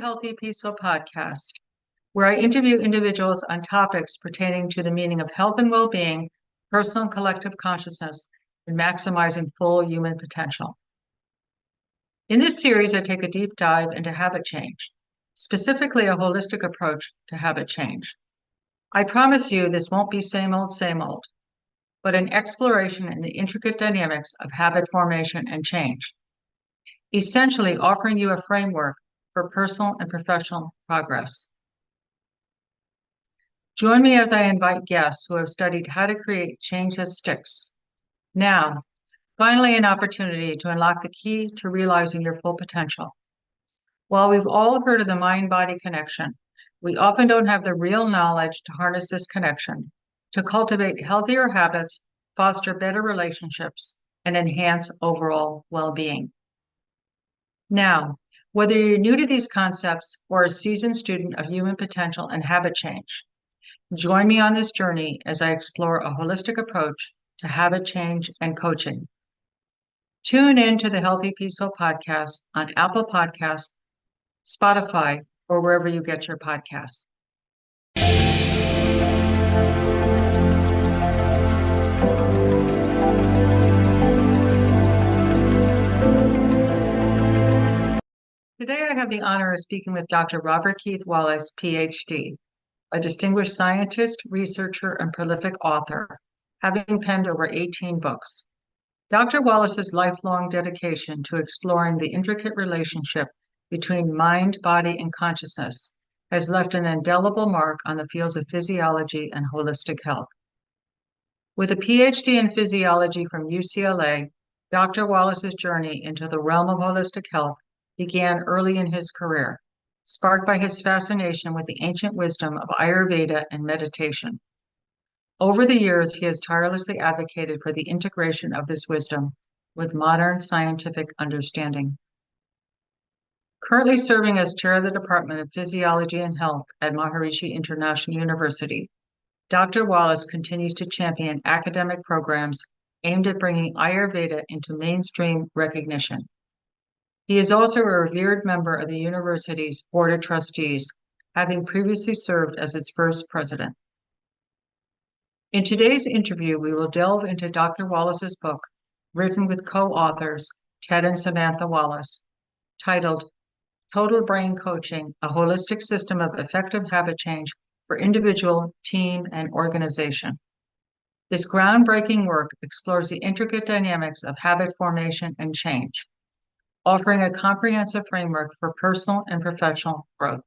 Healthy Peaceful podcast, where I interview individuals on topics pertaining to the meaning of health and well-being, personal and collective consciousness, and maximizing full human potential. In this series, I take a deep dive into habit change, specifically a holistic approach to habit change. I promise you this won't be same old, but an exploration in the intricate dynamics of habit formation and change, essentially offering you a framework for personal and professional progress. Join me as I invite guests who have studied how to create change that sticks. Now, finally, an opportunity to unlock the key to realizing your full potential. While we've all heard of the mind-body connection, we often don't have the real knowledge to harness this connection, to cultivate healthier habits, foster better relationships, and enhance overall well-being. Now, whether you're new to these concepts or a seasoned student of human potential and habit change, join me on this journey as I explore a holistic approach to habit change and coaching. Tune in to the Healthy Peaceful podcast on Apple Podcasts, Spotify, or wherever you get your podcasts. Today, I have the honor of speaking with Dr. Robert Keith Wallace, Ph.D., a distinguished scientist, researcher, and prolific author, having penned over 18 books. Dr. Wallace's lifelong dedication to exploring the intricate relationship between mind, body, and consciousness has left an indelible mark on the fields of physiology and holistic health. With a Ph.D. in physiology from UCLA, Dr. Wallace's journey into the realm of holistic health began early in his career, sparked by his fascination with the ancient wisdom of Ayurveda and meditation. Over the years, he has tirelessly advocated for the integration of this wisdom with modern scientific understanding. Currently serving as chair of the Department of Physiology and Health at Maharishi International University, Dr. Wallace continues to champion academic programs aimed at bringing Ayurveda into mainstream recognition. He is also a revered member of the university's Board of Trustees, having previously served as its first president. In today's interview, we will delve into Dr. Wallace's book, written with co-authors Ted and Samantha Wallace, titled Total Brain Coaching, a Holistic System of Effective Habit Change for Individual, Team, and Organization. This groundbreaking work explores the intricate dynamics of habit formation and change, offering a comprehensive framework for personal and professional growth.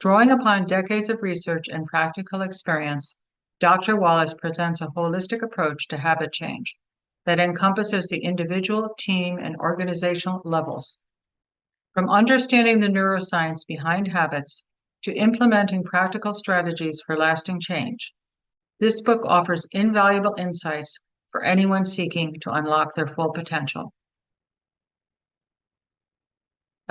Drawing upon decades of research and practical experience, Dr. Wallace presents a holistic approach to habit change that encompasses the individual, team, and organizational levels. From understanding the neuroscience behind habits to implementing practical strategies for lasting change, this book offers invaluable insights for anyone seeking to unlock their full potential.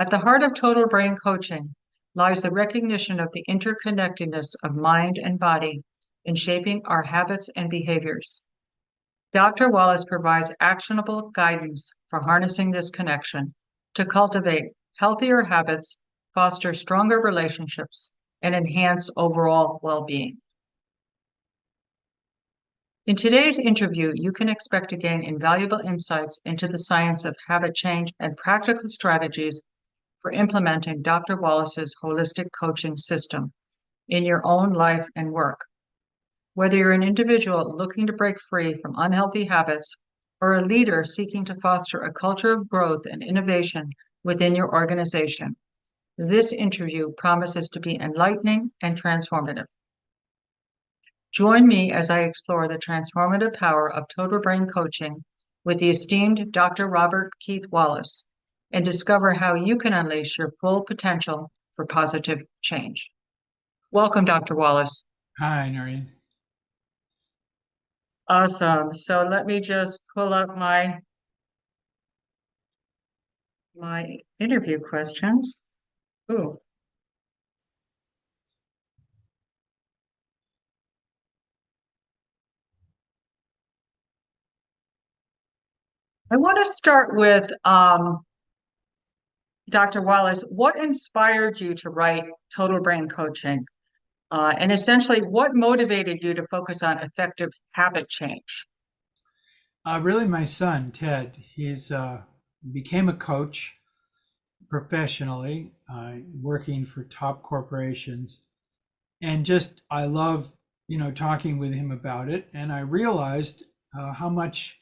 At the heart of total brain coaching lies the recognition of the interconnectedness of mind and body in shaping our habits and behaviors. Dr. Wallace provides actionable guidance for harnessing this connection to cultivate healthier habits, foster stronger relationships, and enhance overall well-being. In today's interview, you can expect to gain invaluable insights into the science of habit change and practical strategies for implementing Dr. Wallace's holistic coaching system in your own life and work. Whether you're an individual looking to break free from unhealthy habits or a leader seeking to foster a culture of growth and innovation within your organization, this interview promises to be enlightening and transformative. Join me as I explore the transformative power of total brain coaching with the esteemed Dr. Robert Keith Wallace, and discover how you can unleash your full potential for positive change. Welcome, Dr. Wallace. Hi, Noreen. Awesome. So let me just pull up my interview questions. Ooh. I want to start with Dr. Wallace, what inspired you to write Total Brain Coaching? And essentially, what motivated you to focus on effective habit change? Really, my son, Ted, he's became a coach professionally, working for top corporations. And just, I love, talking with him about it. And I realized how much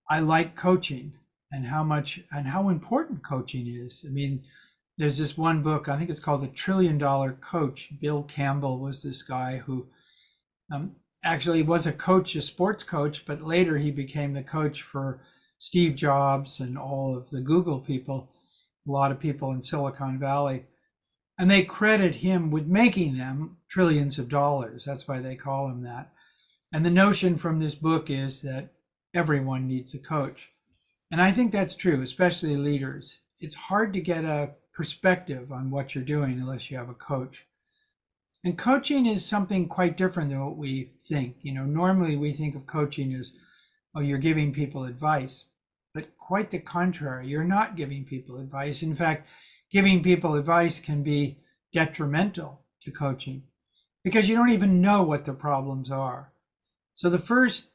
I like coaching and how important coaching is. I mean, there's this one book, I think it's called The $1 Trillion Coach. Bill Campbell was this guy who um, actually was a coach, a sports coach, but later he became the coach for Steve Jobs and all of the Google people, a lot of people in Silicon Valley. And they credit him with making them trillions of dollars. That's why they call him that. And the notion from this book is that everyone needs a coach. And I think that's true, especially leaders. It's hard to get a perspective on what you're doing unless you have a coach. And coaching is something quite different than what we think. Normally we think of coaching as, oh, you're giving people advice. But quite the contrary, you're not giving people advice. In fact, giving people advice can be detrimental to coaching because you don't even know what the problems are. So the first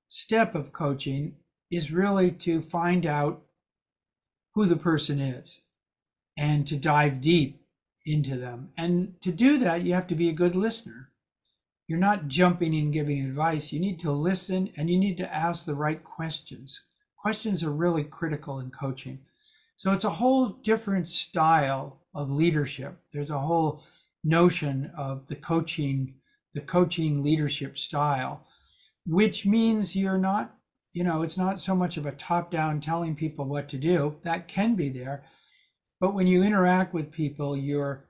step of coaching is really to find out who the person is and to dive deep into them. And to do that, you have to be a good listener. You're not jumping in giving advice. You need to listen and you need to ask the right questions. Questions are really critical in coaching. So it's a whole different style of leadership. There's a whole notion of the coaching leadership style, which means you're not, it's not so much of a top-down telling people what to do. That can be there. But when you interact with people, you're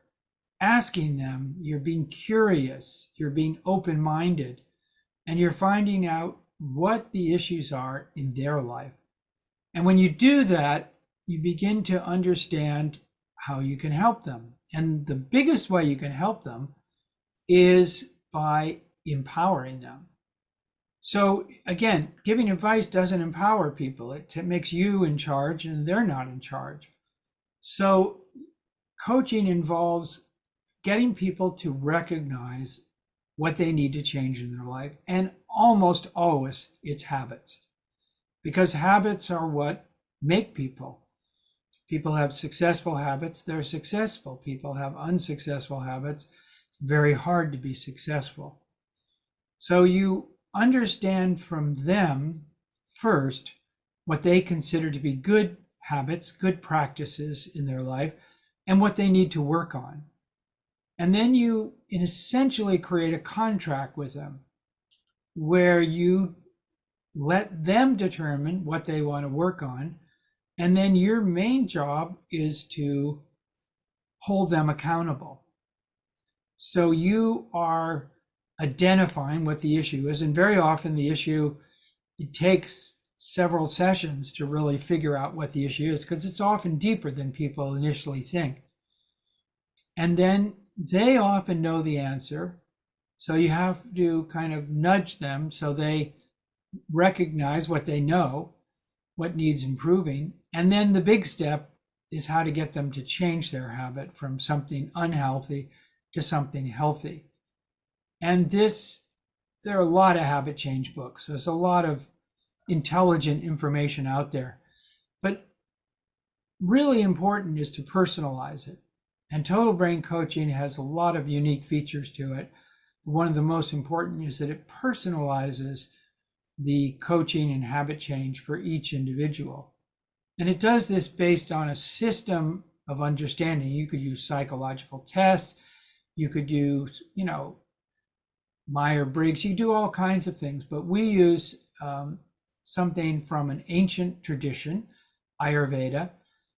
asking them, you're being curious, you're being open-minded, and you're finding out what the issues are in their life. And when you do that, you begin to understand how you can help them. And the biggest way you can help them is by empowering them. So again, giving advice doesn't empower people. It makes you in charge and they're not in charge. So coaching involves getting people to recognize what they need to change in their life. And almost always it's habits, because habits are what make people. People have successful habits, they're successful. People have unsuccessful habits. It's very hard to be successful. So you understand from them first what they consider to be good habits, good practices in their life, and what they need to work on. And then you essentially create a contract with them where you let them determine what they want to work on. And then your main job is to hold them accountable. So you are identifying what the issue is. And very often the issue, it takes several sessions to really figure out what the issue is, because it's often deeper than people initially think. And then they often know the answer. So you have to kind of nudge them so they recognize what they know, what needs improving. And then the big step is how to get them to change their habit from something unhealthy to something healthy. And there are a lot of habit change books. There's a lot of intelligent information out there. But really important is to personalize it. And Total Brain Coaching has a lot of unique features to it. One of the most important is that it personalizes the coaching and habit change for each individual. And it does this based on a system of understanding. You could use psychological tests. You could do, Myers-Briggs. You do all kinds of things, but we use something from an ancient tradition, Ayurveda,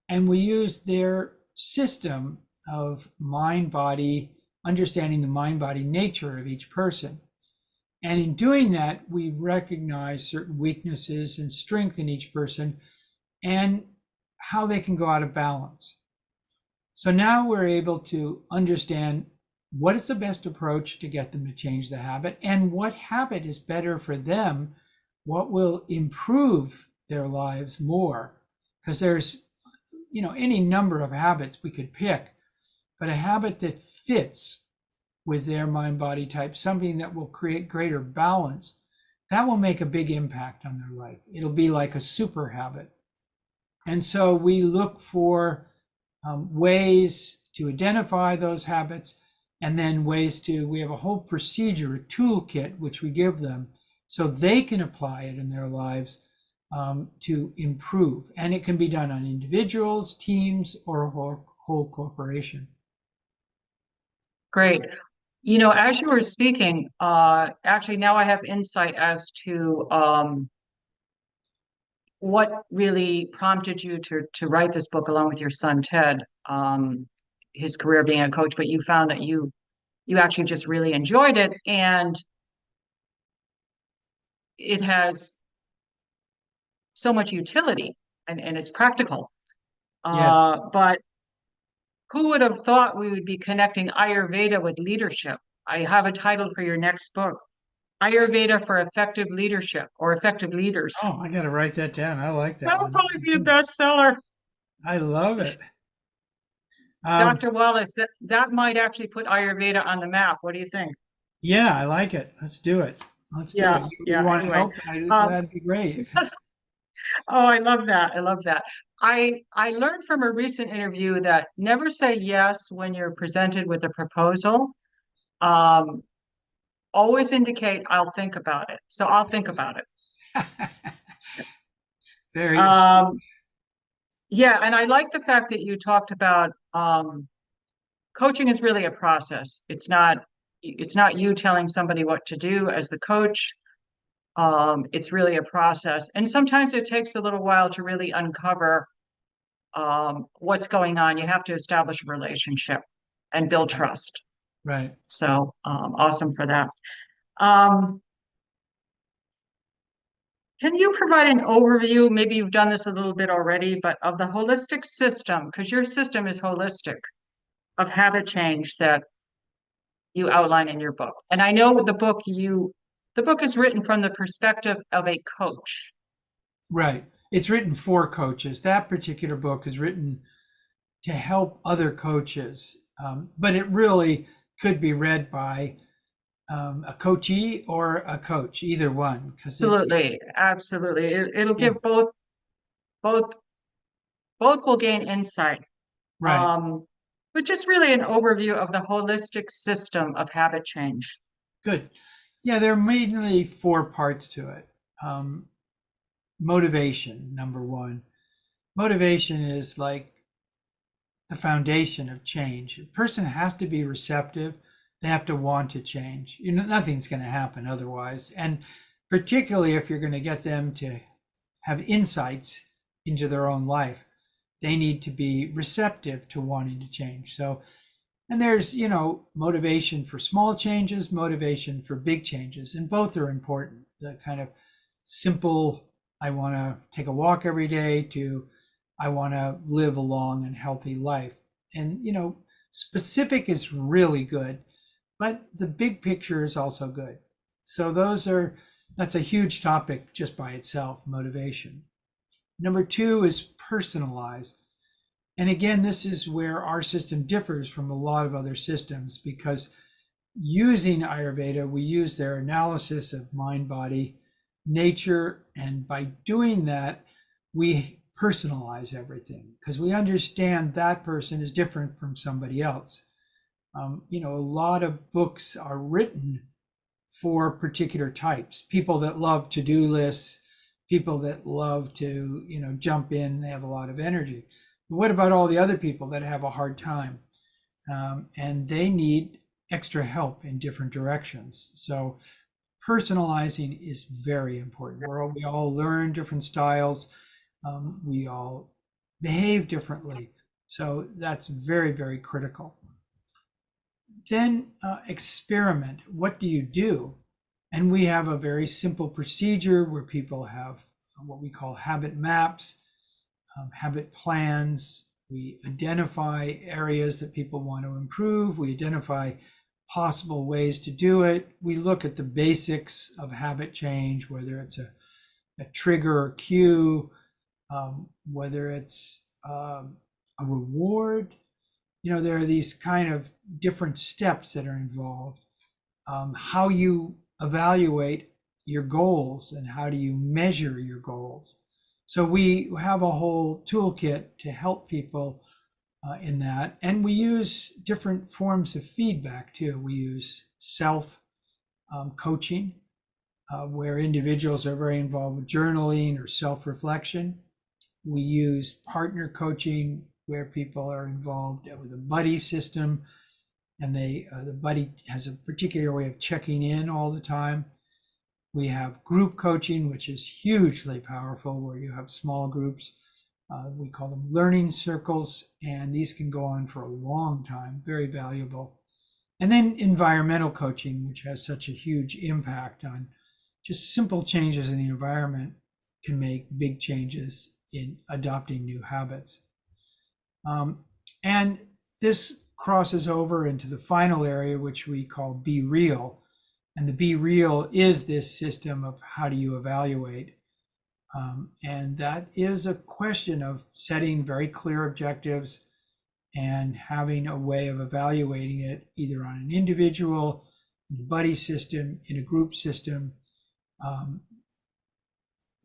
and we use their system of mind-body, understanding the mind-body nature of each person. And in doing that, we recognize certain weaknesses and strength in each person and how they can go out of balance. So now we're able to understand what is the best approach to get them to change the habit and what habit is better for them, what will improve their lives more. Because there's, any number of habits we could pick, but a habit that fits with their mind body type, something that will create greater balance, that will make a big impact on their life. It'll be like a super habit. And so we look for ways to identify those habits, and then we have a whole procedure, a toolkit, which we give them so they can apply it in their lives to improve. And it can be done on individuals, teams, or a whole corporation. Great. As you were speaking, actually now I have insight as to what really prompted you to write this book along with your son, Ted, his career being a coach, but you found that you actually just really enjoyed it, and it has so much utility and it's practical. Yes. But who would have thought we would be connecting Ayurveda with leadership? I have a title for your next book, Ayurveda for Effective Leadership or Effective Leaders. Oh, I got to write that down. I like that That will one. probably be a bestseller. I love it. Dr. Wallace, that might actually put Ayurveda on the map. What do you think? Yeah, I like it. Let's do it. Let's do Yeah, it. yeah. You want to Anyway, help? That'd be great. oh, I love that. I love that. I learned from a recent interview that never say yes when you're presented with a proposal. Um, Always indicate I'll think about it. So I'll think about it. Very Um, yeah, and I like the fact that you talked about coaching is really a process. It's not you telling somebody what to do as the coach. It's really a process. And sometimes it takes a little while to really uncover what's going on. You have to establish a relationship and build trust. right. So awesome for that. Um, can you provide an overview? Maybe you've done this a little bit already, but of the holistic system, because your system is holistic, of habit change that you outline in your book. And I know the book is written from the perspective of a coach. Right. It's written for coaches. That particular book is written to help other coaches, but it really could be read by a coachee or a coach, either one, because Absolutely. It'll yeah, give both will gain insight. right. But just really an overview of the holistic system of habit change. Good. Yeah, there are mainly 4 parts to it. Motivation, number one. Motivation is like the foundation of change. A person has to be receptive. They have to want to change. Nothing's going to happen otherwise. And particularly if you're going to get them to have insights into their own life, they need to be receptive to wanting to change. So, and there's, motivation for small changes, motivation for big changes, and both are important. The kind of simple, I want to take a walk every day, to I want to live a long and healthy life. And, specific is really good, but the big picture is also good. So that's a huge topic just by itself, motivation. Number 2 is personalize. And again, this is where our system differs from a lot of other systems, because using Ayurveda, we use their analysis of mind, body, nature. And by doing that, we personalize everything because we understand that person is different from somebody else. A lot of books are written for particular types, people that love to-do lists, people that love to, jump in, they have a lot of energy. But what about all the other people that have a hard time? And they need extra help in different directions. So personalizing is very important. We all learn different styles. We all behave differently. So that's very, very critical. Then experiment. What do you do? And we have a very simple procedure where people have what we call habit maps, habit plans. We identify areas that people want to improve. We identify possible ways to do it. We look at the basics of habit change, whether it's a trigger or cue, whether it's a reward. There are these kind of different steps that are involved. How you evaluate your goals and how do you measure your goals. So we have a whole toolkit to help people in that. And we use different forms of feedback too. We use self coaching, where individuals are very involved with journaling or self reflection. We use partner coaching, where people are involved with a buddy system, and the buddy has a particular way of checking in all the time. We have group coaching, which is hugely powerful, where you have small groups. We call them learning circles, and these can go on for a long time, very valuable. And then environmental coaching, which has such a huge impact on just simple changes in the environment, can make big changes in adopting new habits. And this crosses over into the final area, which we call Be Real. And the Be Real is this system of how do you evaluate. And that is a question of setting very clear objectives and having a way of evaluating it either on an individual, in a buddy system, in a group system,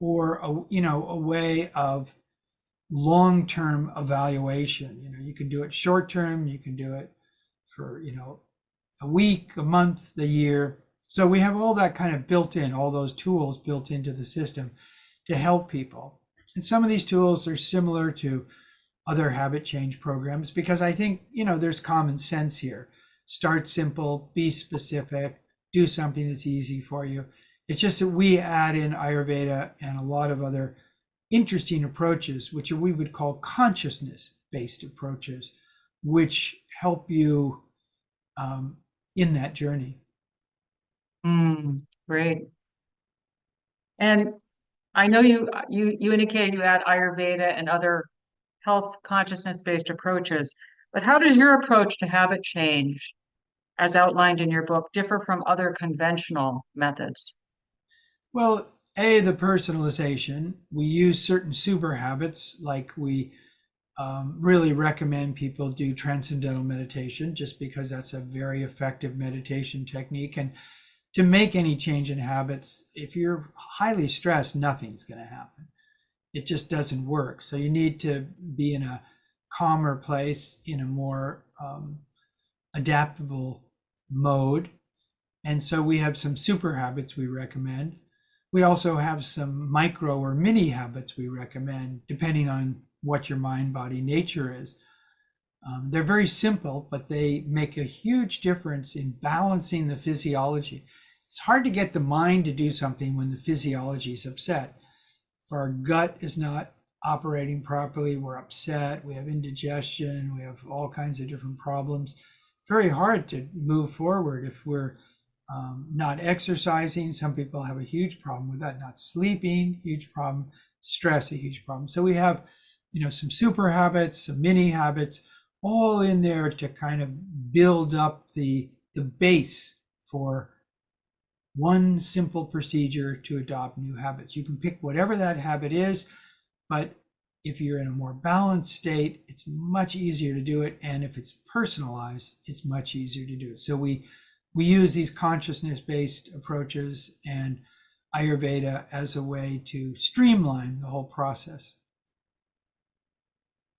or a way of long-term evaluation. You can do it short-term, you can do it for a week, a month, a year. So we have all that kind of built in, all those tools built into the system to help people. And some of these tools are similar to other habit change programs because I think there's common sense here. Start simple, be specific, do something that's easy for you. It's just that we add in Ayurveda and a lot of other interesting approaches, which we would call consciousness-based approaches, which help you in that journey. Great. And I know you indicated you add Ayurveda and other health consciousness-based approaches, but how does your approach to habit change, as outlined in your book, differ from other conventional methods? Well, the personalization. We use certain super habits, like we really recommend people do transcendental meditation just because that's a very effective meditation technique. And to make any change in habits, if you're highly stressed, nothing's going to happen. It just doesn't work. So you need to be in a calmer place, in a more adaptable mode. And so we have some super habits we recommend. We also have some micro or mini habits we recommend, depending on what your mind, body, nature is. They're very simple, but they make a huge difference in balancing the physiology. It's hard to get the mind to do something when the physiology is upset. If our gut is not operating properly, we're upset, we have indigestion, we have all kinds of different problems. Very hard to move forward if we're not exercising. Some people have a huge problem with that. Not sleeping, huge problem. Stress, a huge problem. So we have, some super habits, some mini habits, all in there to kind of build up the base for one simple procedure to adopt new habits. You can pick whatever that habit is, but if you're in a more balanced state, it's much easier to do it. And if it's personalized, it's much easier to do it. So we use these consciousness-based approaches and Ayurveda as a way to streamline the whole process.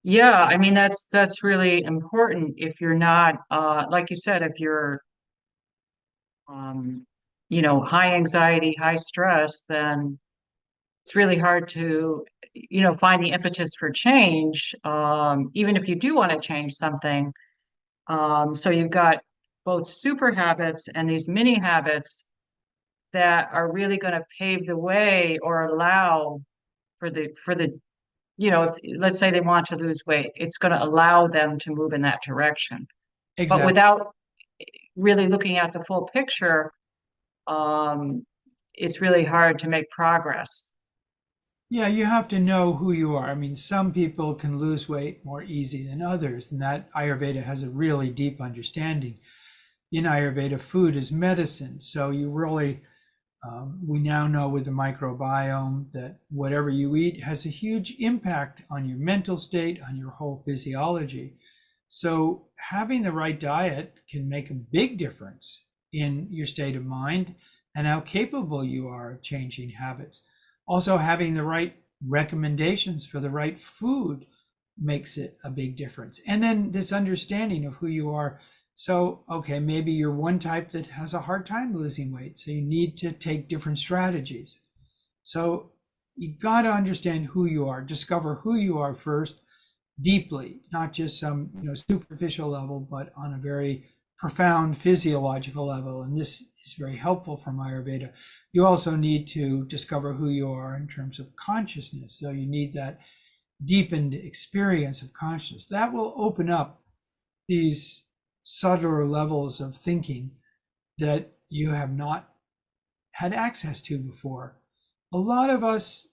Yeah, I mean that's really important. If you're not, like you said, if you're, um, high anxiety, high stress, then it's really hard to, find the impetus for change, even if you do want to change something. So you've got both super habits and these mini habits that are really going to pave the way or allow for the if let's say they want to lose weight, it's going to allow them to move in that direction. But Exactly. without really looking at the full picture, it's really hard to make progress. Yeah, you have to know who you are. I mean, some people can lose weight more easy than others, and that Ayurveda has a really deep understanding. In Ayurveda, food is medicine. So you really We now know with the microbiome that whatever you eat has a huge impact on your mental state, on your whole physiology. So having the right diet can make a big difference in your state of mind and how capable you are of changing habits. Also, having the right recommendations for the right food makes it a big difference. And then this understanding of who you are. So, okay, maybe you're one type that has a hard time losing weight. So you need to take different strategies. So you got to understand who you are, discover who you are first, deeply, not just some superficial level, but on a very profound physiological level. And this is very helpful from Ayurveda. You also need to discover who you are in terms of consciousness. So you need that deepened experience of consciousness. That will open up these subtler levels of thinking that you have not had access to before. A lot of us,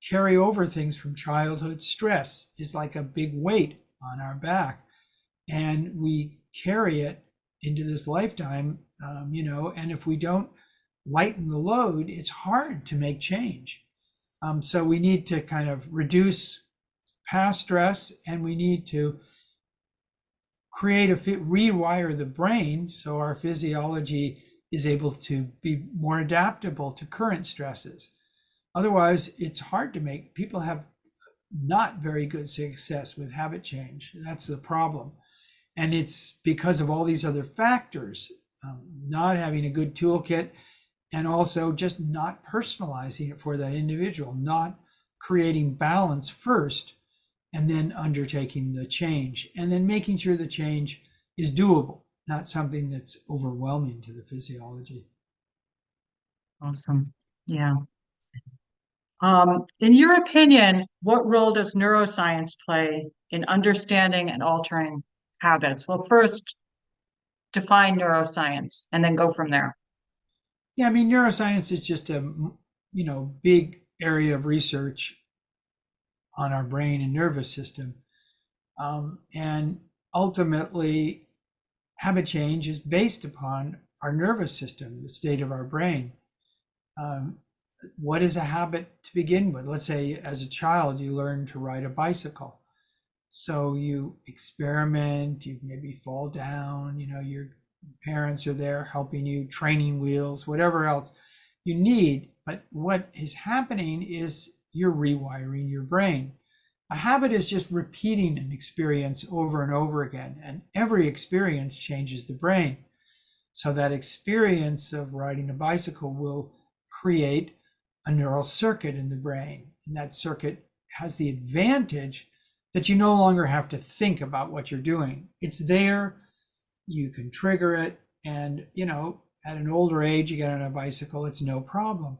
carry over things from childhood. Stress is like a big weight on our back, and we carry it into this lifetime, and if we don't lighten the load, it's hard to make change. So we need to kind of reduce past stress, and we need to rewire the brain so our physiology is able to be more adaptable to current stresses. Otherwise, it's hard to make. People have not very good success with habit change. That's the problem. And it's because of all these other factors, not having a good toolkit, and also just not personalizing it for that individual, not creating balance first, and then undertaking the change, and then making sure the change is doable, not something that's overwhelming to the physiology. Awesome. Yeah. In your opinion, what role does neuroscience play in understanding and altering habits? Well, first, define neuroscience and then go from there. Yeah, I mean, neuroscience is just a big area of research on our brain and nervous system. And ultimately, habit change is based upon our nervous system, the state of our brain. What is a habit to begin with? Let's say as a child, you learn to ride a bicycle. So you experiment, you maybe fall down, your parents are there helping you, training wheels, whatever else you need. But what is happening is you're rewiring your brain. A habit is just repeating an experience over and over again, and every experience changes the brain. So that experience of riding a bicycle will create a neural circuit in the brain. And that circuit has the advantage that you no longer have to think about what you're doing. It's there, you can trigger it, and at an older age, you get on a bicycle, it's no problem.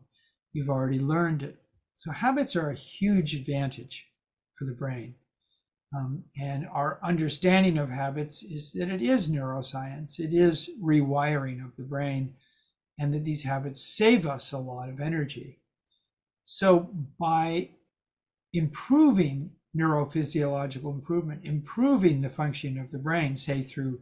You've already learned it. So habits are a huge advantage for the brain. And our understanding of habits is that it is neuroscience, it is rewiring of the brain, and that these habits save us a lot of energy. So by improving neurophysiological improvement, improving the functioning of the brain, say through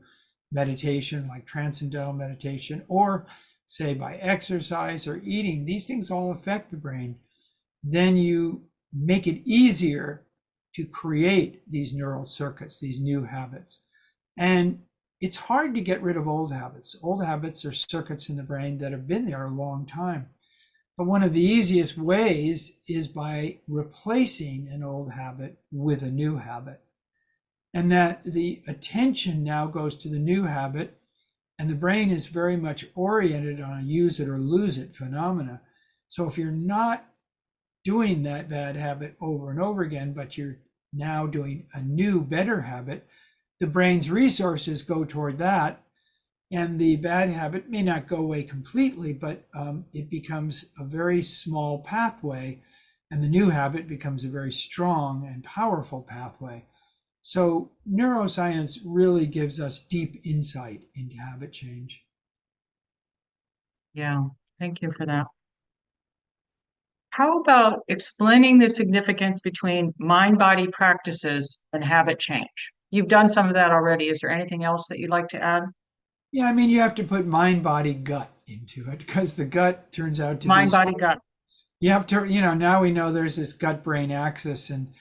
meditation, like transcendental meditation, or say by exercise or eating, these things all affect the brain, then you make it easier to create these neural circuits, these new habits. And it's hard to get rid of old habits. Old habits are circuits in the brain that have been there a long time. But one of the easiest ways is by replacing an old habit with a new habit. And that the attention now goes to the new habit, and the brain is very much oriented on a use it or lose it phenomena. So if you're not doing that bad habit over and over again, but you're now doing a new, better habit, the brain's resources go toward that. And the bad habit may not go away completely, but it becomes a very small pathway, and the new habit becomes a very strong and powerful pathway. So neuroscience really gives us deep insight into habit change. Yeah, thank you for that. How about explaining the significance between mind-body practices and habit change? You've done some of that already. Is there anything else that you'd like to add? Yeah, I mean, you have to put mind, body, gut into it because the gut turns out to be, Mind, body, gut. you have to, now we know there's this gut brain axis, and,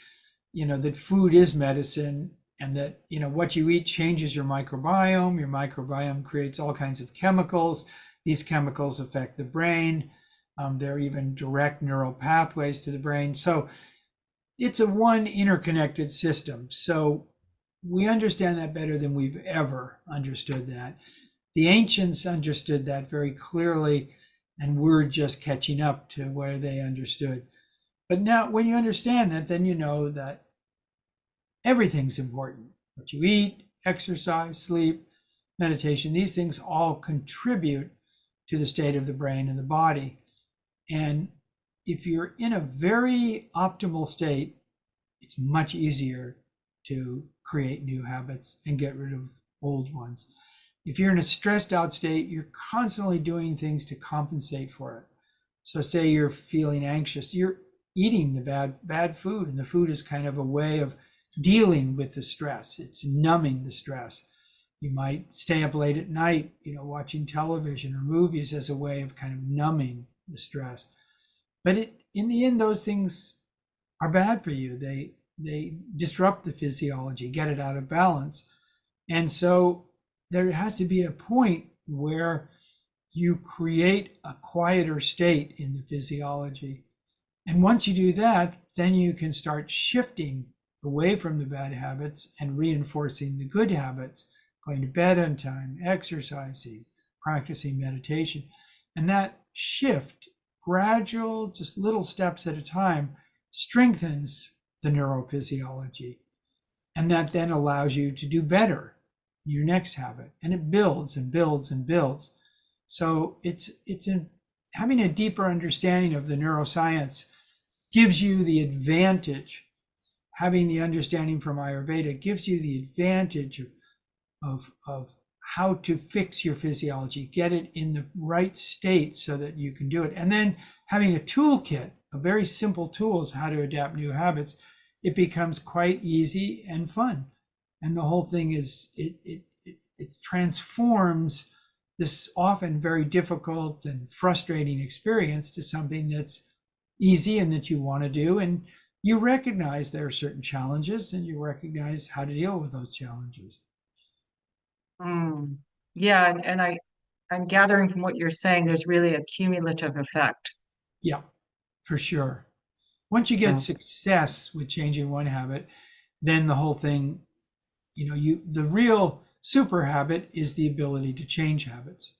that food is medicine, and that, what you eat changes your microbiome. Your microbiome creates all kinds of chemicals. These chemicals affect the brain. There are even direct neural pathways to the brain. So it's a one interconnected system. So we understand that better than we've ever understood that. The ancients understood that very clearly, and we're just catching up to where they understood. But now when you understand that, then you know that everything's important. What you eat, exercise, sleep, meditation, these things all contribute to the state of the brain and the body. And if you're in a very optimal state, it's much easier to create new habits and get rid of old ones. If you're in a stressed out state, you're constantly doing things to compensate for it. So say you're feeling anxious, you're eating the bad food, and the food is kind of a way of dealing with the stress. It's numbing the stress. You might stay up late at night, watching television or movies as a way of kind of numbing the stress. But in the end, those things are bad for you. They disrupt the physiology, get it out of balance. And so there has to be a point where you create a quieter state in the physiology. And once you do that, then you can start shifting away from the bad habits and reinforcing the good habits, going to bed on time, exercising, practicing meditation. And that shift, gradual, just little steps at a time, strengthens the neurophysiology. And that then allows you to do better in your next habit. And it builds and builds and builds. So having a deeper understanding of the neuroscience gives you the advantage. Having the understanding from Ayurveda gives you the advantage of how to fix your physiology, get it in the right state so that you can do it. And then having a toolkit of very simple tools how to adapt new habits, it becomes quite easy and fun. And the whole thing is, it transforms this often very difficult and frustrating experience to something that's easy and that you want to do. And you recognize there are certain challenges, and you recognize how to deal with those challenges. Yeah, and I'm gathering from what you're saying, there's really a cumulative effect. Yeah, for sure. Once you get success with changing one habit, then the whole thing, the real super habit is the ability to change habits.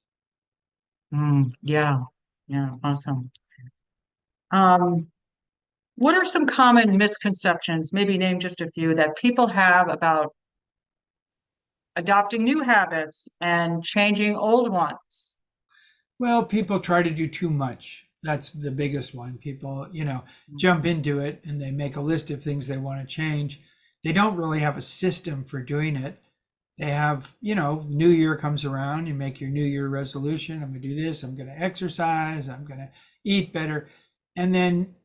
Yeah, awesome. What are some common misconceptions, maybe name just a few, that people have about adopting new habits and changing old ones? Well, people try to do too much. That's the biggest one. People, jump into it and they make a list of things they want to change. They don't really have a system for doing it. They have, New Year comes around, you make your New Year resolution. I'm going to do this. I'm going to exercise. I'm going to eat better. And then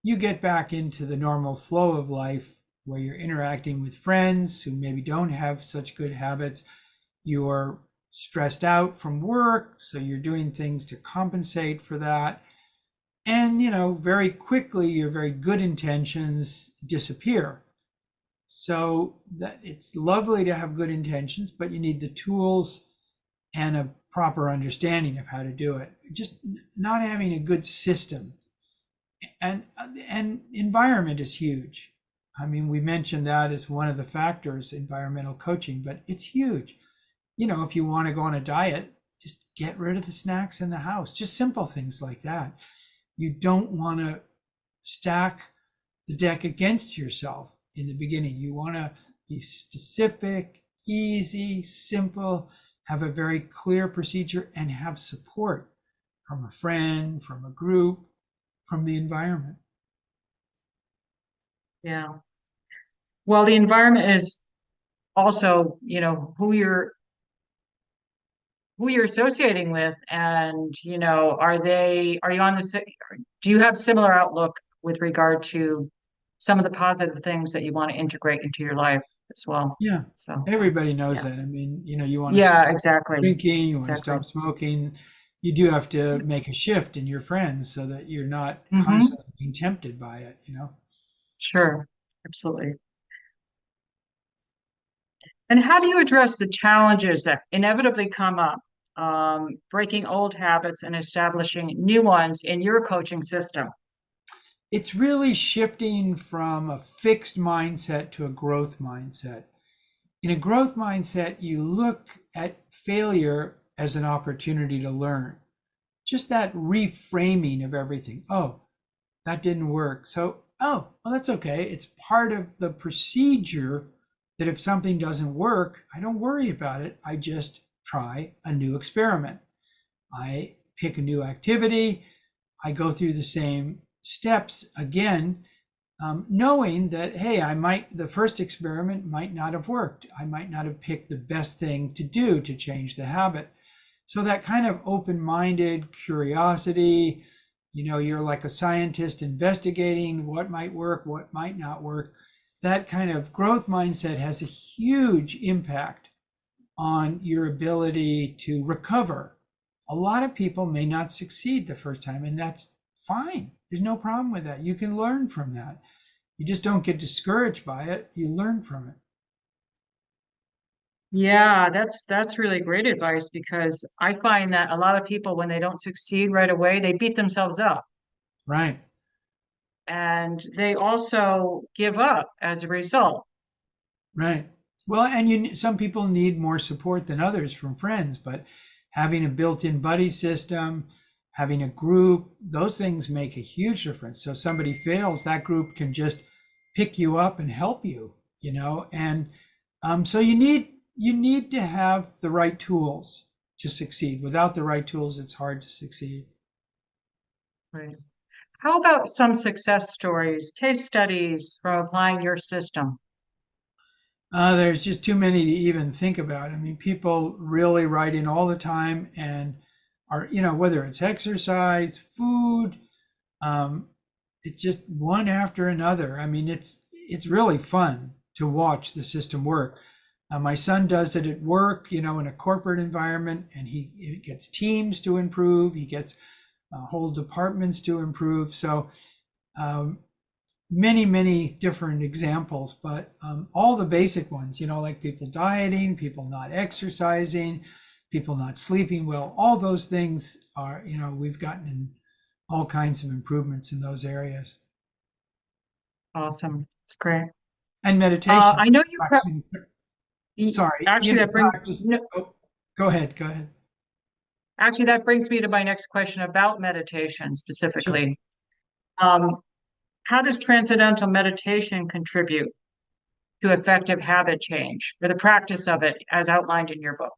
you get back into the normal flow of life where you're interacting with friends who maybe don't have such good habits. You're stressed out from work, so you're doing things to compensate for that. And, very quickly, your very good intentions disappear. So that it's lovely to have good intentions, but you need the tools and a proper understanding of how to do it. Just not having a good system. And environment is huge. I mean, we mentioned that as one of the factors, environmental coaching, but it's huge. If you want to go on a diet, just get rid of the snacks in the house, just simple things like that. You don't want to stack the deck against yourself in the beginning. You want to be specific, easy, simple, have a very clear procedure, and have support from a friend, from a group, from the environment. Yeah. Well, the environment is also, who you're associating with, and are you on the do you have similar outlook with regard to some of the positive things that you want to integrate into your life? as well. Yeah, So, everybody knows yeah. that. I mean, you want to Yeah, stop exactly. drinking, you want to Exactly. stop smoking. You do have to make a shift in your friends so that you're not Mm-hmm. constantly being tempted by it. Sure. Absolutely. And how do you address the challenges that inevitably come up, breaking old habits and establishing new ones in your coaching system? It's really shifting from a fixed mindset to a growth mindset. In a growth mindset, you look at failure as an opportunity to learn. Just that reframing of everything. Oh, that didn't work. So, oh, well, that's okay. It's part of the procedure that if something doesn't work, I don't worry about it. I just try a new experiment. I pick a new activity. I go through the same steps again, knowing that, hey, the first experiment might not have worked. I might not have picked the best thing to do to change the habit. So that kind of open-minded curiosity, you're like a scientist investigating what might work, what might not work. That kind of growth mindset has a huge impact on your ability to recover. A lot of people may not succeed the first time, and that's fine. There's no problem with that. You can learn from that. You just don't get discouraged by it. You learn from it. Yeah, that's really great advice because I find that a lot of people, when they don't succeed right away, they beat themselves up Right. and they also give up as a result. Right. Well, and some people need more support than others from friends, but having a built-in buddy system, having a group, those things make a huge difference. So if somebody fails, that group can just pick you up and help you. And so you need to have the right tools to succeed. Without the right tools, it's hard to succeed. Right. How about some success stories, case studies from applying your system? There's just too many to even think about. I mean, people really write in all the time and whether it's exercise, food, um, it's just one after another. I mean, it's really fun to watch the system work. My son does it at work, in a corporate environment, and he gets teams to improve. He gets whole departments to improve. So um, many, many different examples, but all the basic ones, like people dieting, people not exercising, people not sleeping well, all those things are, we've gotten in all kinds of improvements in those areas. Awesome. It's great. And meditation, I know practicing, sorry, actually that brings practice. no, Oh, go ahead, go ahead. actually that brings me to my next question about meditation Sure. specifically. Um, how does transcendental meditation contribute to effective habit change or the practice of it as outlined in your book?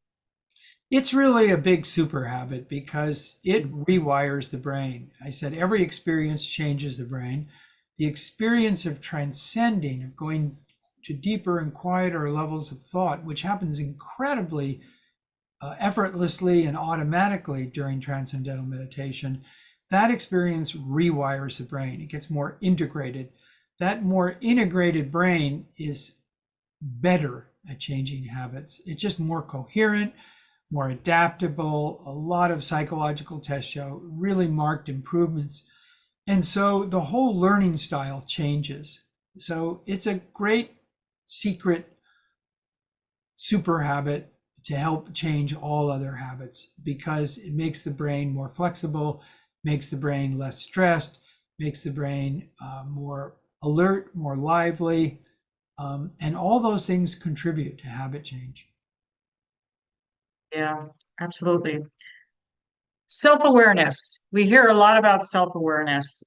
It's really a big super habit because it rewires the brain. I said every experience changes the brain. The experience of transcending, of going to deeper and quieter levels of thought, which happens incredibly effortlessly and automatically during transcendental meditation, that experience rewires the brain. It gets more integrated. That more integrated brain is better at changing habits. It's just more coherent, more adaptable. A lot of psychological tests show really marked improvements. And so the whole learning style changes. So it's a great secret super habit to help change all other habits because it makes the brain more flexible, makes the brain less stressed, makes the brain more alert, more lively, and all those things contribute to habit change. Yeah, absolutely. Self-awareness. We hear a lot about self-awareness.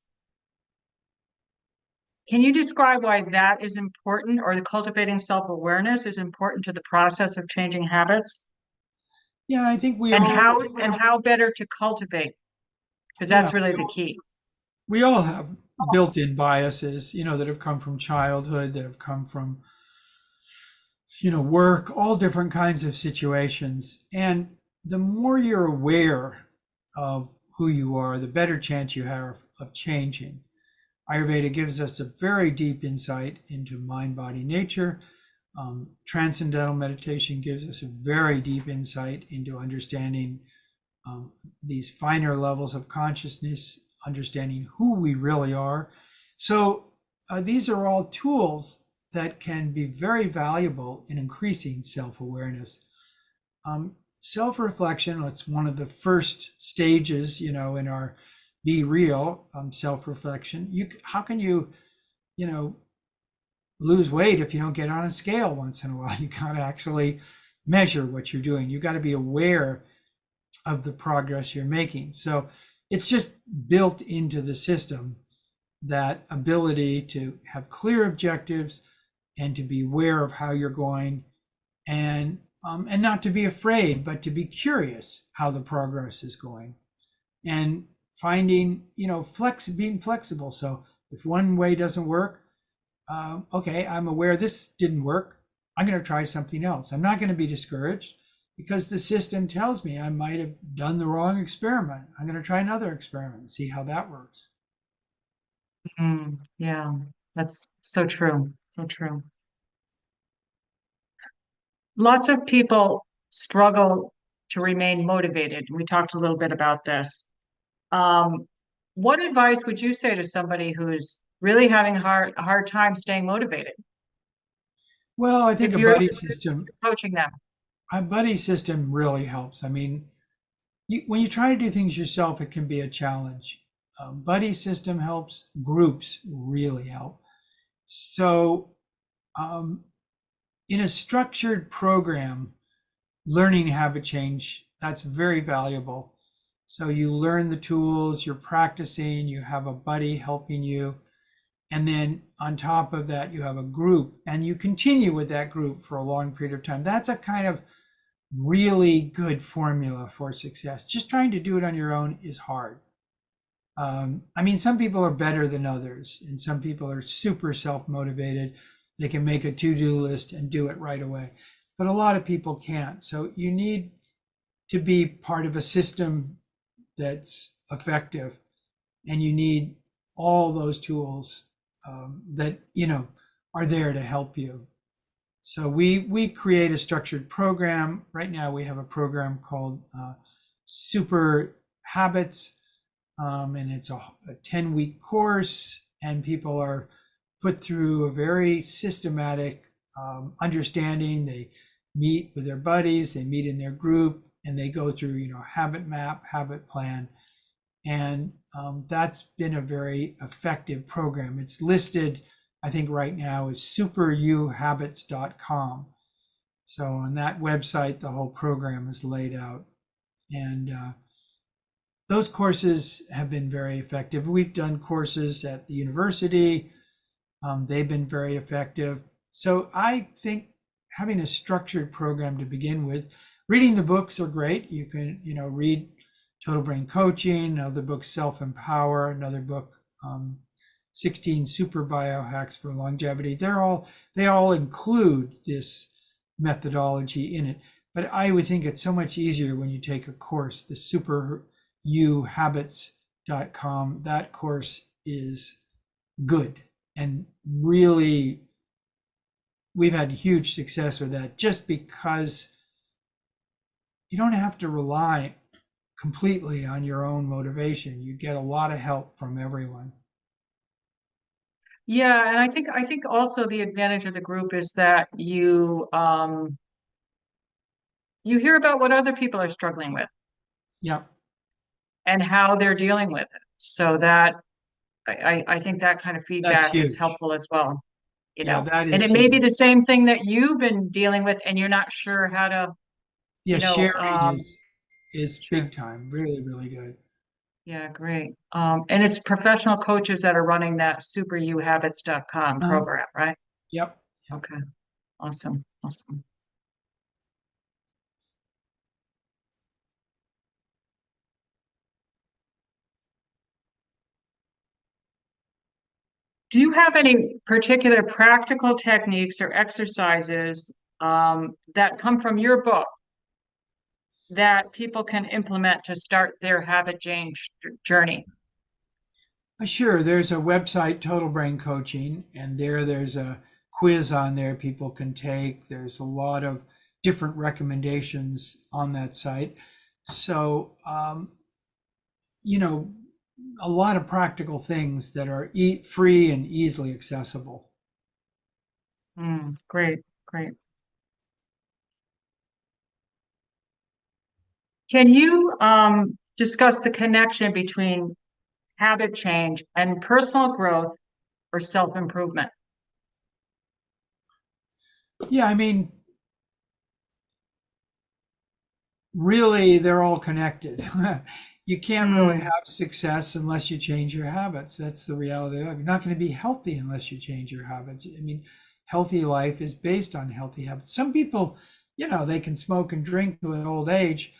Can you describe why that is important or the cultivating self-awareness is important to the process of changing habits Yeah, I think and how better to cultivate? Because yeah, that's really the key. we all have built-in biases, that have come from childhood, that have come from, work, all different kinds of situations. And the more you're aware of who you are, the better chance you have of changing. Ayurveda gives us a very deep insight into mind, body, nature. Transcendental meditation gives us a very deep insight into understanding these finer levels of consciousness, understanding who we really are. So these are all tools that can be very valuable in increasing self-awareness. Self-reflection, that's one of the first stages, in our be real self-reflection. How can you lose weight if you don't get on a scale once in a while? You got to actually measure what you're doing. You got to be aware of the progress you're making. So it's just built into the system, that ability to have clear objectives and to be aware of how you're going, and not to be afraid, but to be curious how the progress is going, and finding, being flexible. So if one way doesn't work, okay, I'm aware this didn't work. I'm going to try something else. I'm not going to be discouraged because the system tells me I might have done the wrong experiment. I'm going to try another experiment and see how that works. Yeah, that's so true. So true. Lots of people struggle to remain motivated. We talked a little bit about this. Um, what advice would you say to somebody who's really having a hard time staying motivated? Well, I think If you're coaching them. a buddy system really helps. I mean, when you try to do things yourself, it can be a challenge. Buddy system helps. Groups really help. So, in a structured program, learning habit change, that's very valuable. So you learn the tools, you're practicing, you have a buddy helping you. And then on top of that, you have a group, and you continue with that group for a long period of time. That's a kind of really good formula for success. Just trying to do it on your own is hard. I mean, some people are better than others, and some people are super self-motivated. They can make a to-do list and do it right away. But a lot of people can't. So you need to be part of a system that's effective, and you need all those tools that are there to help you. So we create a structured program. Right now we have a program called Super Habits, and it's a 10-week course, and people are put through a very systematic understanding. They meet with their buddies, they meet in their group, and they go through habit map, habit plan. And that's been a very effective program. It's listed, I think right now, is superuhabits.com. So on that website, the whole program is laid out. And those courses have been very effective. We've done courses at the university. They've been very effective. So I think having a structured program to begin with, reading the books are great. You can, read Total Brain Coaching, another book, Self-Empower, another book, 16 Super Biohacks for Longevity. They all include this methodology in it. But I would think it's so much easier when you take a course, the superuhabits.com. That course is good, and really we've had huge success with that, just because you don't have to rely completely on your own motivation. You get a lot of help from everyone. Yeah, and I think also the advantage of the group is that you hear about what other people are struggling with Yeah, and how they're dealing with it. So that I think that kind of that's feedback is huge. helpful as well, Yeah, that And is it may be huge. the same thing that you've been dealing with and you're not sure how to, Yeah, sharing is sure. big time. Really, really good. Yeah, great. And it's professional coaches that are running that superuhabits.com Uh-huh. program, right? Yep. Yep. Okay. Awesome. Awesome. Do you have any particular practical techniques or exercises that come from your book that people can implement to start their habit change journey? Sure. There's a website, Total Brain Coaching, and there's a quiz on there people can take. There's a lot of different recommendations on that site. So, you know, a lot of practical things that are free and easily accessible. Great, great. Can you discuss the connection between habit change and personal growth or self-improvement? Yeah, I mean, really, they're all connected. You can't really have success unless you change your habits. That's the reality of it. You're not going to be healthy unless you change your habits. I mean, healthy life is based on healthy habits. Some people, they can smoke and drink to an old age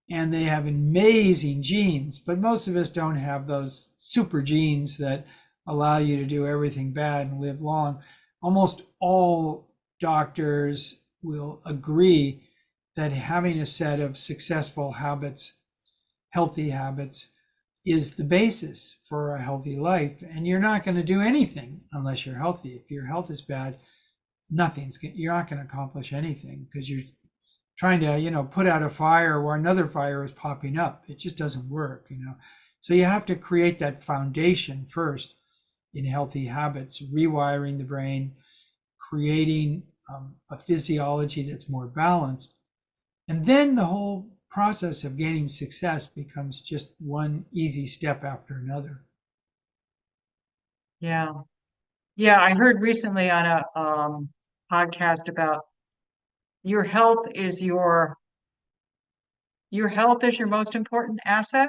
and they have amazing genes, but most of us don't have those super genes that allow you to do everything bad and live long. Almost all doctors will agree that having a set of successful habits, healthy habits, is the basis for a healthy life. And you're not going to do anything unless you're healthy. If your health is bad, you're not going to accomplish anything because you're trying to, put out a fire where another fire is popping up. It just doesn't work. So you have to create that foundation first in healthy habits, rewiring the brain, creating a physiology that's more balanced. And then the whole process of gaining success becomes just one easy step after another. Yeah. Yeah, I heard recently on a podcast about your health is your health is your most important asset,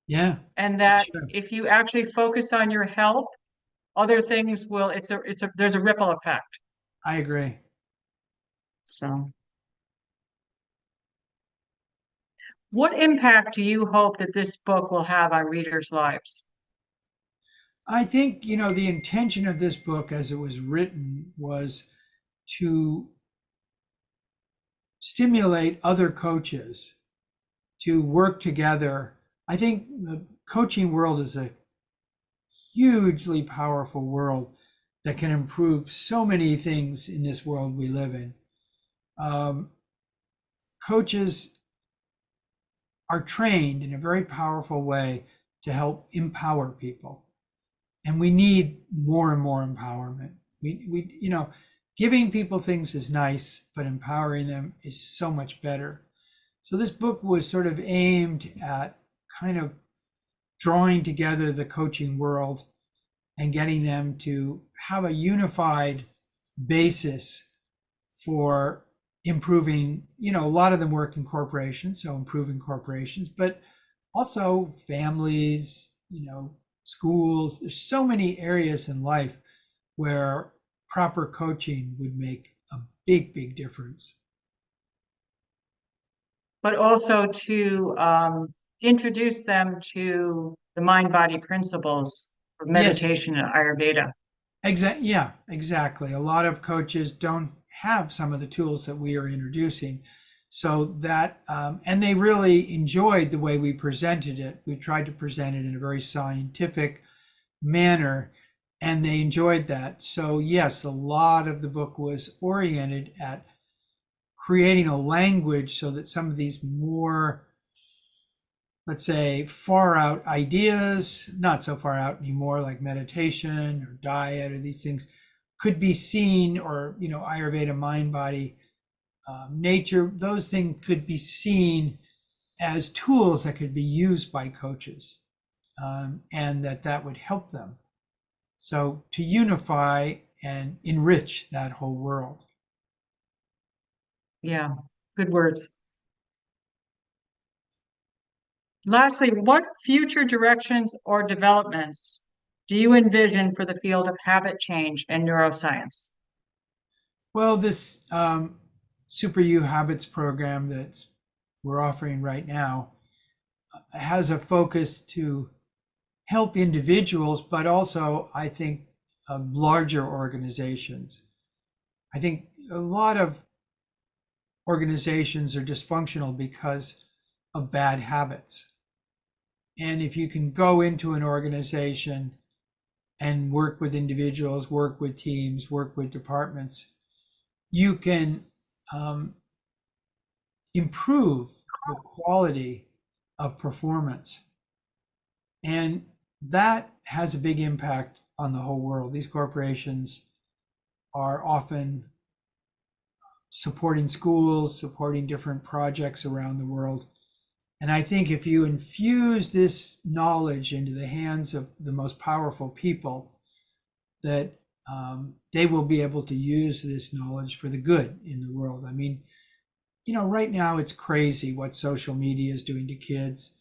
Yeah, and for that sure. if you actually focus on your health, other things will, there's a ripple effect. I agree. So, what impact do you hope that this book will have on readers' lives? I think, the intention of this book as it was written was to stimulate other coaches to work together. I think the coaching world is a hugely powerful world that can improve so many things in this world we live in. Um, Coaches are trained in a very powerful way to help empower people. And we need more and more empowerment. Giving people things is nice, but empowering them is so much better. So this book was sort of aimed at kind of drawing together the coaching world and getting them to have a unified basis for improving. A lot of them work in corporations, so improving corporations, but also families, schools. There's so many areas in life where proper coaching would make a big, big difference. But also to introduce them to the mind-body principles of Yes, meditation and Ayurveda. yeah, exactly. A lot of coaches don't have some of the tools that we are introducing. So that, and they really enjoyed the way we presented it. We tried to present it in a very scientific manner, and they enjoyed that. So, yes, a lot of the book was oriented at creating a language so that some of these more, let's say, far out ideas, not so far out anymore, like meditation or diet or these things, could be seen, or, Ayurveda, mind, body, nature, those things could be seen as tools that could be used by coaches, and that would help them. So to unify and enrich that whole world. Yeah, good words. Lastly, what future directions or developments do you envision for the field of habit change and neuroscience? Well, this Super U Habits program that we're offering right now has a focus to help individuals, but also, I think, larger organizations. I think a lot of organizations are dysfunctional because of bad habits. And if you can go into an organization and work with individuals, work with teams, work with departments, you can improve the quality of performance. And that has a big impact on the whole world. These corporations are often supporting schools, supporting different projects around the world. And I think if you infuse this knowledge into the hands of the most powerful people, that they will be able to use this knowledge for the good in the world. I mean, right now it's crazy what social media is doing to kids,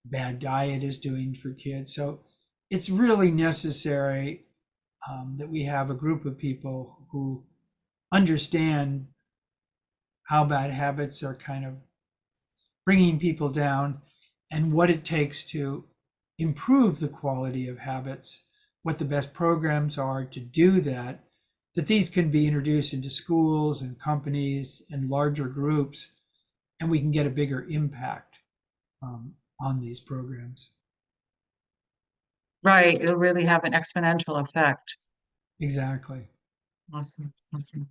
bad diet is doing for kids. So it's really necessary that we have a group of people who understand how bad habits are kind of bringing people down and what it takes to improve the quality of habits, what the best programs are to do that, that these can be introduced into schools and companies and larger groups, and we can get a bigger impact on these programs. Right. It'll really have an exponential effect. Exactly. Awesome. Awesome.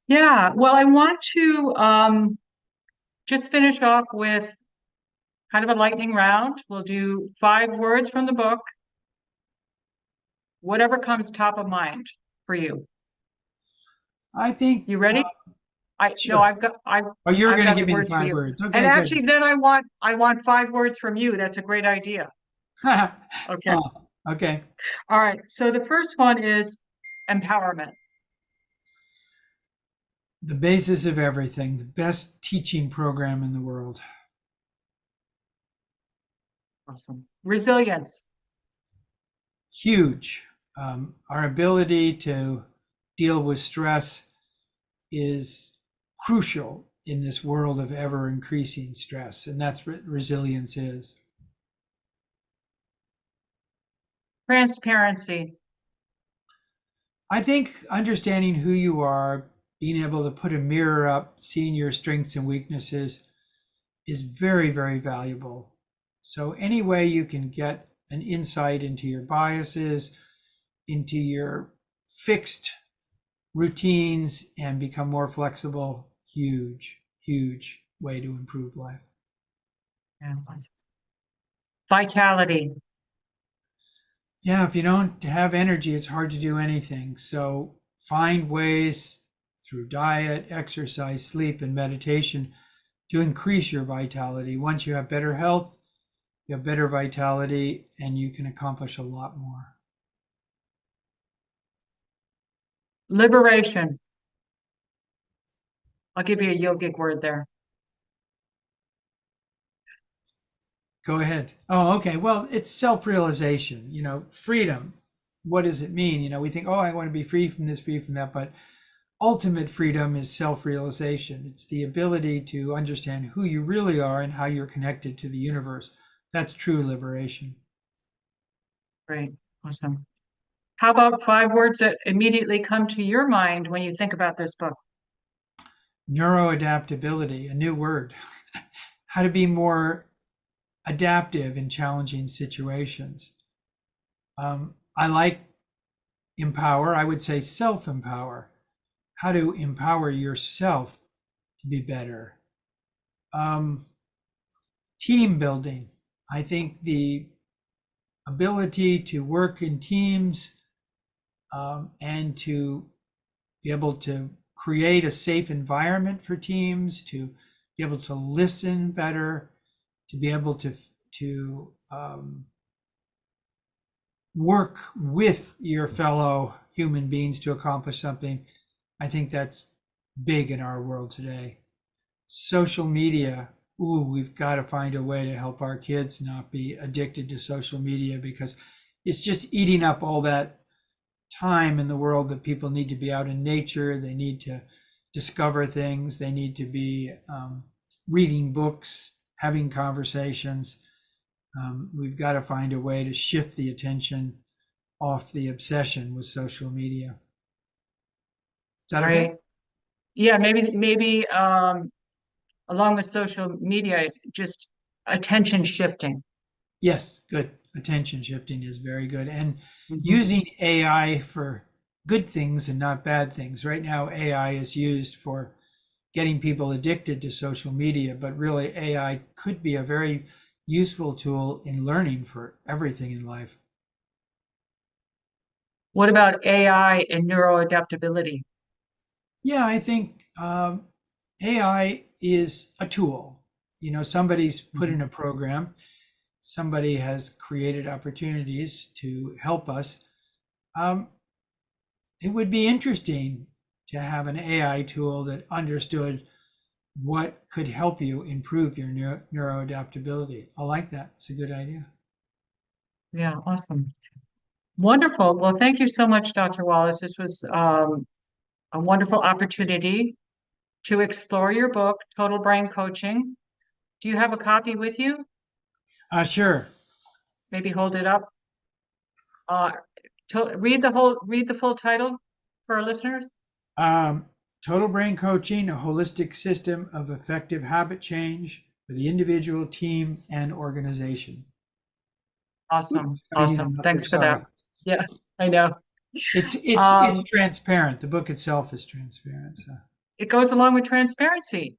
Yeah. Well, I want to just finish off with kind of a lightning round. We'll do 5 words from the book, whatever comes top of mind for you. I think You ready? No, sure. Oh, you're I've going to got the give me the words for 5 you. words. And Okay, good. actually, then I want 5 words from you. That's a great idea. Okay. Oh, okay. All right. So the first one is empowerment. The basis of everything, the best teaching program in the world. Awesome. Resilience. Huge. Our ability to deal with stress is crucial in this world of ever increasing stress, and that's what resilience is. Transparency. I think understanding who you are, being able to put a mirror up, seeing your strengths and weaknesses is very, very valuable. So any way you can get an insight into your biases, into your fixed routines, and become more flexible, huge, huge way to improve life. Yeah. Vitality. Yeah, if you don't have energy, it's hard to do anything. So find ways through diet, exercise, sleep, and meditation to increase your vitality. Once you have better health, you have better vitality, and you can accomplish a lot more. Liberation. I'll give you a yogic word there. Go ahead. Oh, okay. Well, it's self-realization, freedom. What does it mean? We think, oh, I want to be free from this, free from that. But ultimate freedom is self-realization. It's the ability to understand who you really are and how you're connected to the universe. That's true liberation. Great. Awesome. How about 5 words that immediately come to your mind when you think about this book? Neuroadaptability, a new word. How to be more adaptive in challenging situations. I like empower. I would say self-empower. How to empower yourself to be better. Team building. I think the ability to work in teams and to be able to create a safe environment for teams, to be able to listen better, to be able to work with your fellow human beings to accomplish something. I think that's big in our world today. Social media. We've got to find a way to help our kids not be addicted to social media, because it's just eating up all that time in the world that people need to be out in nature. They need to discover things. They need to be reading books, having conversations. We've got to find a way to shift the attention off the obsession with social media. Is that Right. okay? Yeah, maybe along with social media, just attention shifting. Yes, good. attention shifting is very good. And Mhm. using AI for good things and not bad things. Right now, AI is used for getting people addicted to social media, but really AI could be a very useful tool in learning for everything in life. What about AI and neuroadaptability? Yeah, I think AI is a tool. Somebody's put in a program, somebody has created opportunities to help us. Um, it would be interesting to have an AI tool that understood what could help you improve your neuroadaptability. I like that. It's a good idea. Yeah, awesome. Wonderful. Well, thank you so much, Dr. Wallace. This was a wonderful opportunity to explore your book, Total Brain Coaching. Do you have a copy with you? Sure. Maybe hold it up. Uh, read the full title for our listeners. Um, Total Brain Coaching, a holistic system of effective habit change for the individual, team, and organization. Awesome. I'm reading Awesome. out there, Thanks for that. sorry. Yeah, I know. It's transparent. The book itself is transparent. So. It goes along with transparency.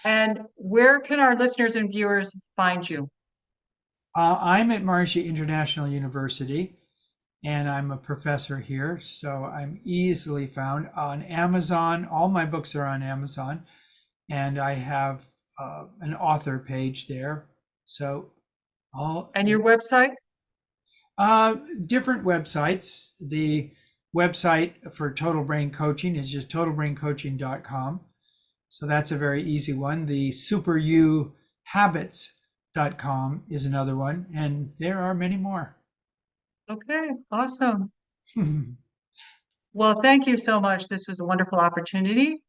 And where can our listeners and viewers find you? I'm at Maharishi International University, and I'm a professor here, so I'm easily found on Amazon. All my books are on Amazon, and I have an author page there. So all And your website? different websites. The website for Total Brain Coaching is just totalbraincoaching.com. So that's a very easy one. The superuhabits.com is another one, and there are many more. Okay, awesome. Well, thank you so much. This was a wonderful opportunity.